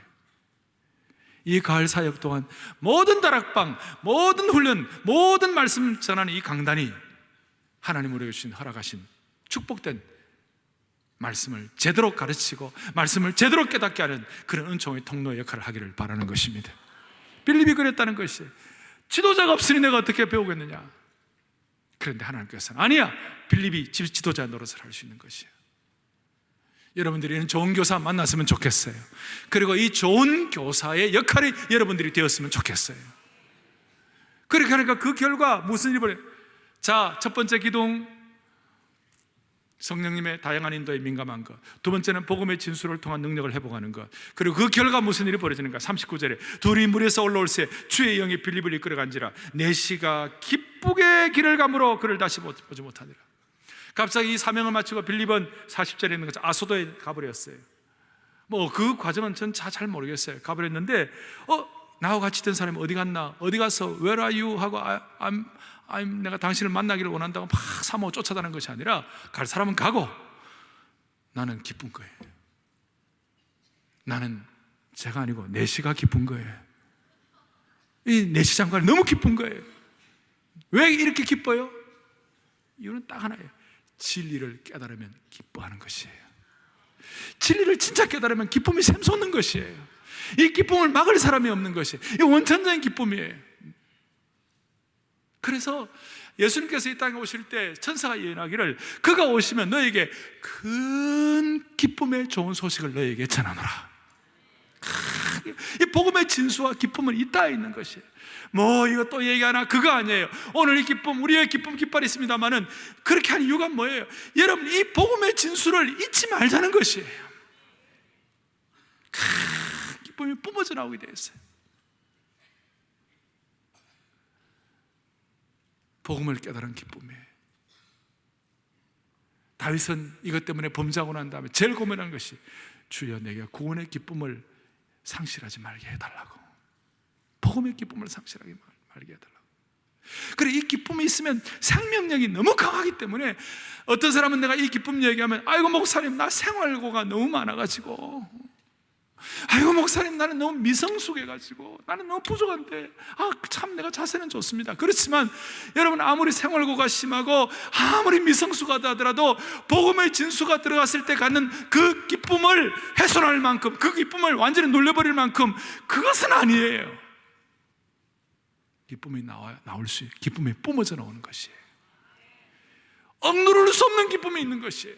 [SPEAKER 2] 이 가을 사역 동안 모든 다락방, 모든 훈련, 모든 말씀 전하는 이 강단이 하나님 우리에게 주신 허락하신 축복된 말씀을 제대로 가르치고 말씀을 제대로 깨닫게 하는 그런 은총의 통로의 역할을 하기를 바라는 것입니다. 빌립이 그랬다는 것이 지도자가 없으니 내가 어떻게 배우겠느냐. 그런데 하나님께서는 아니야, 빌립이 지도자 노릇을 할 수 있는 것이에요. 여러분들이 이런 좋은 교사 만났으면 좋겠어요. 그리고 이 좋은 교사의 역할이 여러분들이 되었으면 좋겠어요. 그렇게 하니까 그 결과 무슨 일이 벌어요? 자, 첫 번째 기둥 성령님의 다양한 인도에 민감한 것, 두 번째는 복음의 진술을 통한 능력을 회복하는 것, 그리고 그 결과 무슨 일이 벌어지는가? 39절에 둘이 물에서 올라올새 주의 영이 빌립을 이끌어간지라 내시가 기쁘게 길을 감으로 그를 다시 보지 못하니라. 갑자기 이 사명을 마치고 빌립은 40절에 있는 것처럼 아소도에 가버렸어요. 뭐 그 과정은 전 잘 모르겠어요. 가버렸는데 나와 같이 있던 사람이 어디 갔나? 어디 가서 Where are you? 하고 내가 당신을 만나기를 원한다고 막 사모하고 쫓아다니는 것이 아니라 갈 사람은 가고 나는 기쁜 거예요. 나는 제가 아니고 내시가 기쁜 거예요. 이 내시 장관이 너무 기쁜 거예요. 왜 이렇게 기뻐요? 이유는 딱 하나예요. 진리를 깨달으면 기뻐하는 것이에요. 진리를 진짜 깨달으면 기쁨이 샘솟는 것이에요. 이 기쁨을 막을 사람이 없는 것이에요. 이 원천적인 기쁨이에요. 그래서 예수님께서 이 땅에 오실 때 천사가 예언하기를 그가 오시면 너에게 큰 기쁨의 좋은 소식을 너에게 전하노라. 이 복음의 진수와 기쁨은 이 땅에 있는 것이에요. 뭐 이거 또 얘기하나? 그거 아니에요. 오늘 이 기쁨, 우리의 기쁨 깃발이 있습니다만은 그렇게 한 이유가 뭐예요? 여러분, 이 복음의 진수를 잊지 말자는 것이에요. 기쁨이 뿜어져 나오게 되어 있어요. 복음을 깨달은 기쁨이에요. 다윗은 이것 때문에 범죄하고 난 다음에 제일 고민한 것이 주여 내게 구원의 기쁨을 상실하지 말게 해달라고. 복음의 기쁨을 상실하게 말게 해달라고. 그래, 이 기쁨이 있으면 생명력이 너무 강하기 때문에 어떤 사람은 내가 이 기쁨 얘기하면 아이고 목사님 나 생활고가 너무 많아가지고, 아이고 목사님 나는 너무 미성숙해가지고, 나는 너무 부족한데 참 내가 자세는 좋습니다. 그렇지만 여러분, 아무리 생활고가 심하고 아무리 미성숙하다 하더라도 복음의 진수가 들어갔을 때 갖는 그 기쁨을 훼손할 만큼, 그 기쁨을 완전히 눌려버릴 만큼 그것은 아니에요. 기쁨이 나올 수 있어요. 기쁨이 뿜어져 나오는 것이에요. 억누를 수 없는 기쁨이 있는 것이에요.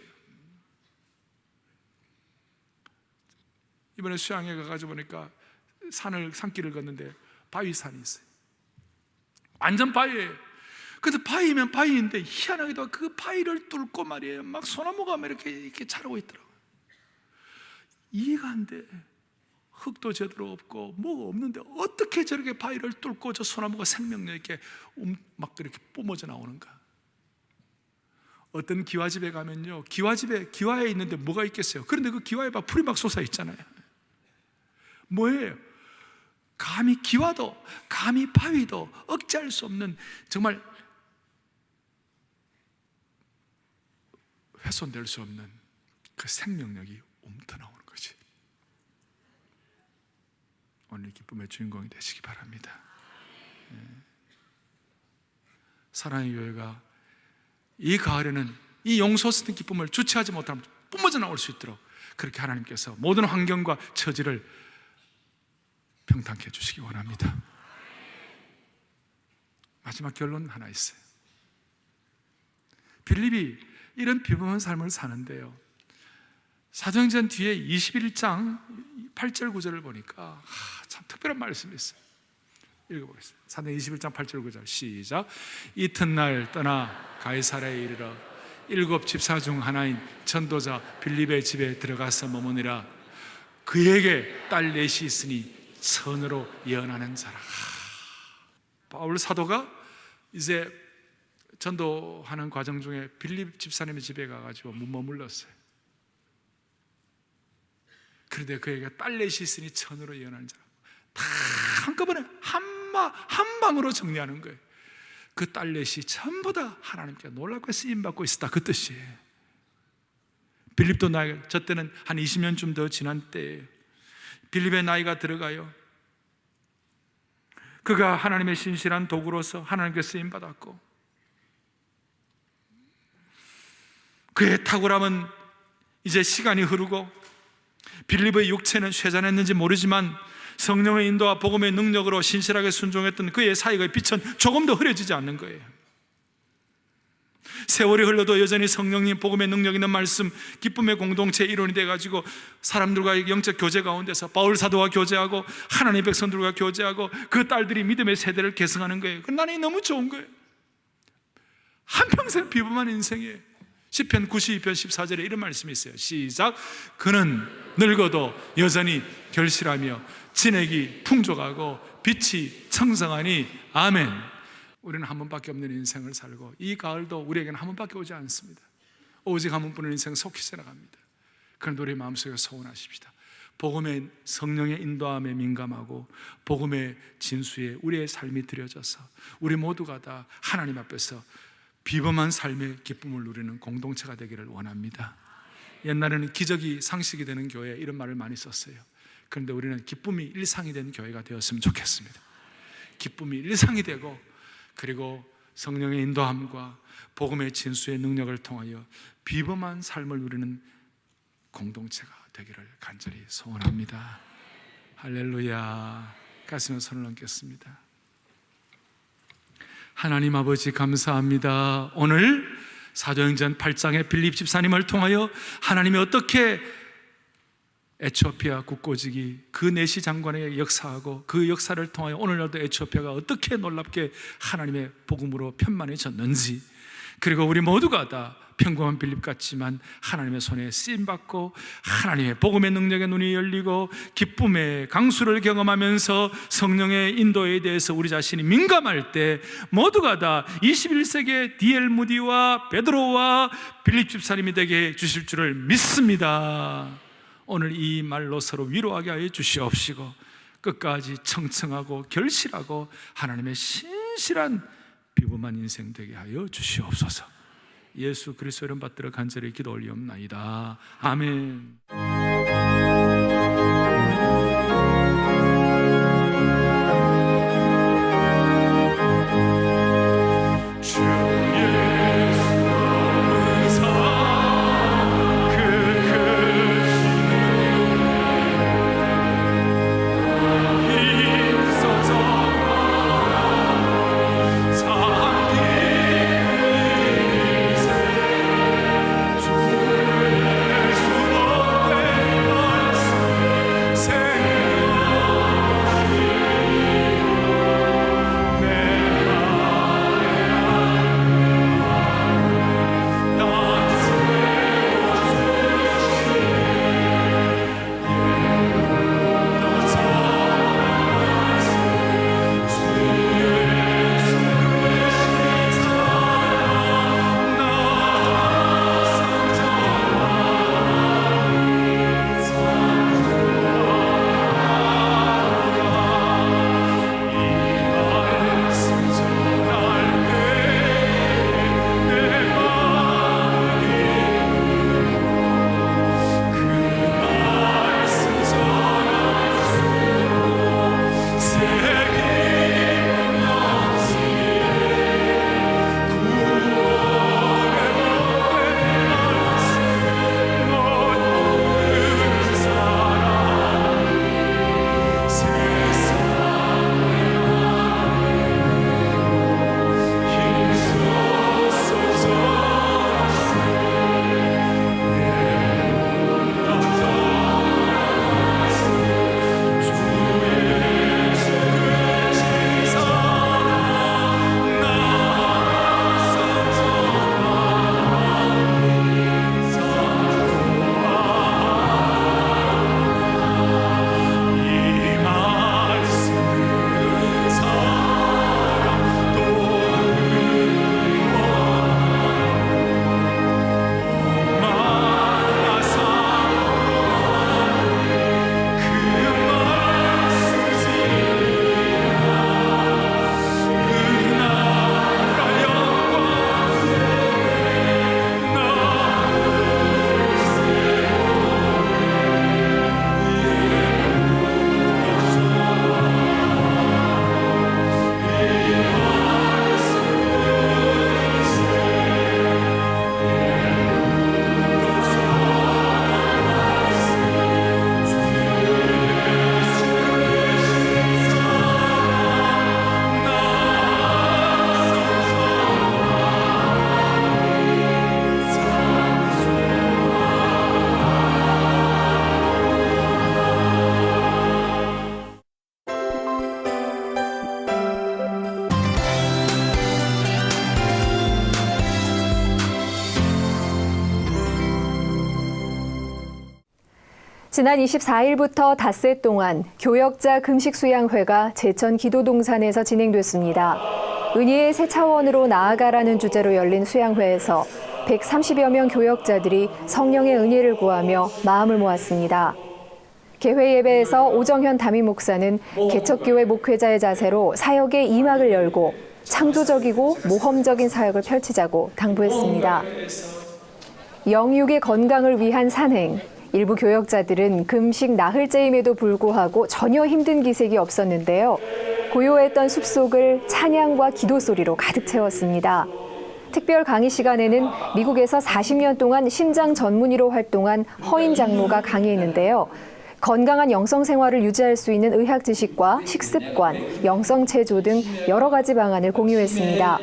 [SPEAKER 2] 이번에 수양에 가가지고 보니까 산길을 걷는데 바위산이 있어요. 완전 바위예요. 근데 바위면 바위인데 희한하게도 그 바위를 뚫고 말이에요, 막 소나무가 막 이렇게 자라고 있더라고요. 이해가 안 돼. 흙도 제대로 없고 뭐가 없는데 어떻게 저렇게 바위를 뚫고 저 소나무가 생명력 있게 막 이렇게 뿜어져 나오는가? 어떤 기와집에 가면요, 기와에 있는데 뭐가 있겠어요? 그런데 그 기와에 막 풀이 막 솟아 있잖아요. 뭐예요? 감히 기와도, 감히 바위도 억제할 수 없는, 정말 훼손될 수 없는 그 생명력이 움터나오는 것이. 오늘 기쁨의 주인공이 되시기 바랍니다. 사랑의 교회가 이 가을에는 이 용솟는 기쁨을 주체하지 못하면 뿜어져 나올 수 있도록 그렇게 하나님께서 모든 환경과 처지를 평탄케 해주시기 원합니다. 마지막 결론 하나 있어요. 빌립이 이런 비범한 삶을 사는데요, 사도행전 뒤에 21장 8절 9절을 보니까 참 특별한 말씀이 있어요. 읽어보겠습니다. 사도행전 21장 8절 9절 시작. 이튿날 떠나 가이사랴에 이르러 7 집사 중 하나인 전도자 빌립의 집에 들어가서 머무니라. 그에게 딸 넷이 있으니 선으로 예언하는 자라. 바울 사도가 이제 전도하는 과정 중에 빌립 집사님의 집에 가가지고 머물렀어요. 그런데 그에게 딸 넷이 있으니 천으로 예언하는 자라. 다 한꺼번에 한 방으로 정리하는 거예요. 그 딸 넷이 전부 다 하나님께 놀랍게 쓰임받고 있었다, 그 뜻이에요. 빌립도 나이가 저 때는 한 20년쯤 더 지난 때예요. 빌립의 나이가 들어가요. 그가 하나님의 신실한 도구로서 하나님께 쓰임받았고, 그의 탁월함은 이제 시간이 흐르고 빌립의 육체는 쇠잔했는지 모르지만 성령의 인도와 복음의 능력으로 신실하게 순종했던 그의 사역의 빛은 조금 더 흐려지지 않는 거예요. 세월이 흘러도 여전히 성령님 복음의 능력 있는 말씀, 기쁨의 공동체의 일원이 돼가지고 사람들과의 영적 교제 가운데서 바울 사도와 교제하고 하나님의 백성들과 교제하고 그 딸들이 믿음의 세대를 계승하는 거예요. 나는 너무 좋은 거예요. 한평생 비범한 인생이에요. 시편 92편 14절에 이런 말씀이 있어요. 시작. 그는 늙어도 여전히 결실하며 진액이 풍족하고 빛이 청성하니 아멘. 우리는 한 번밖에 없는 인생을 살고 이 가을도 우리에게는 한 번밖에 오지 않습니다. 오직 한 번뿐인 인생 속히 지나갑니다. 그런데 우리 마음속에 소원하십시다. 복음의 성령의 인도함에 민감하고 복음의 진수에 우리의 삶이 드려져서 우리 모두가 다 하나님 앞에서 비범한 삶의 기쁨을 누리는 공동체가 되기를 원합니다. 옛날에는 기적이 상식이 되는 교회에 이런 말을 많이 썼어요. 그런데 우리는 기쁨이 일상이 된 교회가 되었으면 좋겠습니다. 기쁨이 일상이 되고, 그리고 성령의 인도함과 복음의 진수의 능력을 통하여 비범한 삶을 누리는 공동체가 되기를 간절히 소원합니다. 할렐루야. 가슴에 손을 얹겠습니다. 하나님 아버지 감사합니다. 오늘 사도행전 8장의 빌립 집사님을 통하여 하나님이 어떻게 에티오피아 국고직이 그 내시 장관에게 역사하고 그 역사를 통하여 오늘날도 에티오피아가 어떻게 놀랍게 하나님의 복음으로 편만해졌는지, 그리고 우리 모두가 다 평범한 빌립 같지만 하나님의 손에 쓰임받고 하나님의 복음의 능력에 눈이 열리고 기쁨의 강수를 경험하면서 성령의 인도에 대해서 우리 자신이 민감할 때 모두가 다 21세기의 D.L. 무디와 베드로와 빌립 집사님이 되게 주실 줄을 믿습니다. 오늘 이 말로 서로 위로하게 하여 주시옵시고 끝까지 청청하고 결실하고 하나님의 신실한 비범한 인생 되게 하여 주시옵소서. 예수 그리스도 이름 받들어 간절히 기도 올리옵나이다. 아멘.
[SPEAKER 3] 지난 24일부터 닷새 동안 교역자 금식 수양회가 제천 기도동산에서 진행됐습니다. 은혜의 새 차원으로 나아가라는 주제로 열린 수양회에서 130여 명 교역자들이 성령의 은혜를 구하며 마음을 모았습니다. 개회 예배에서 오정현 담임 목사는 개척교회 목회자의 자세로 사역의 이막을 열고 창조적이고 모험적인 사역을 펼치자고 당부했습니다. 영육의 건강을 위한 산행. 일부 교역자들은 금식 나흘째임에도 불구하고 전혀 힘든 기색이 없었는데요. 고요했던 숲속을 찬양과 기도 소리로 가득 채웠습니다. 특별 강의 시간에는 미국에서 40년 동안 심장 전문의로 활동한 허인 장로가 강의했는데요. 건강한 영성 생활을 유지할 수 있는 의학 지식과 식습관, 영성 체조 등 여러 가지 방안을 공유했습니다.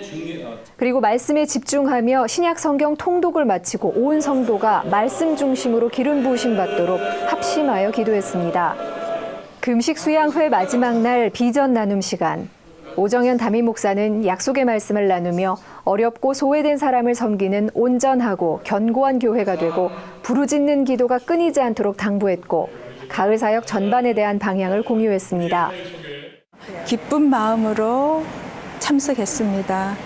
[SPEAKER 3] 그리고 말씀에 집중하며 신약 성경 통독을 마치고 온 성도가 말씀 중심으로 기름 부으심 받도록 합심하여 기도했습니다. 금식 수양회 마지막 날 비전 나눔 시간. 오정현 담임 목사는 약속의 말씀을 나누며 어렵고 소외된 사람을 섬기는 온전하고 견고한 교회가 되고 부르짖는 기도가 끊이지 않도록 당부했고 가을 사역 전반에 대한 방향을 공유했습니다.
[SPEAKER 4] 기쁜 마음으로 참석했습니다.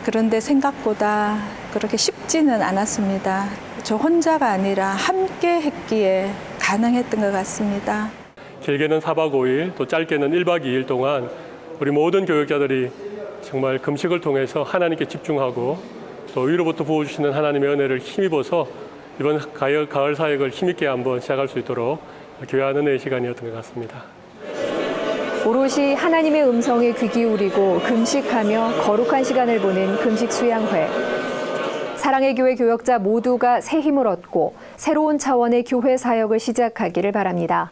[SPEAKER 4] 그런데 생각보다 그렇게 쉽지는 않았습니다. 저 혼자가 아니라 함께 했기에 가능했던 것 같습니다.
[SPEAKER 1] 길게는 4박 5일, 또 짧게는 1박 2일 동안 우리 모든 교역자들이 정말 금식을 통해서 하나님께 집중하고 또 위로부터 부어주시는 하나님의 은혜를 힘입어서 이번 가을 사역을 힘있게 한번 시작할 수 있도록 교회하는 은혜의 시간이었던 것 같습니다.
[SPEAKER 3] 오롯이 하나님의 음성에 귀 기울이고 금식하며 거룩한 시간을 보낸 금식 수양회. 사랑의 교회 교역자 모두가 새 힘을 얻고 새로운 차원의 교회 사역을 시작하기를 바랍니다.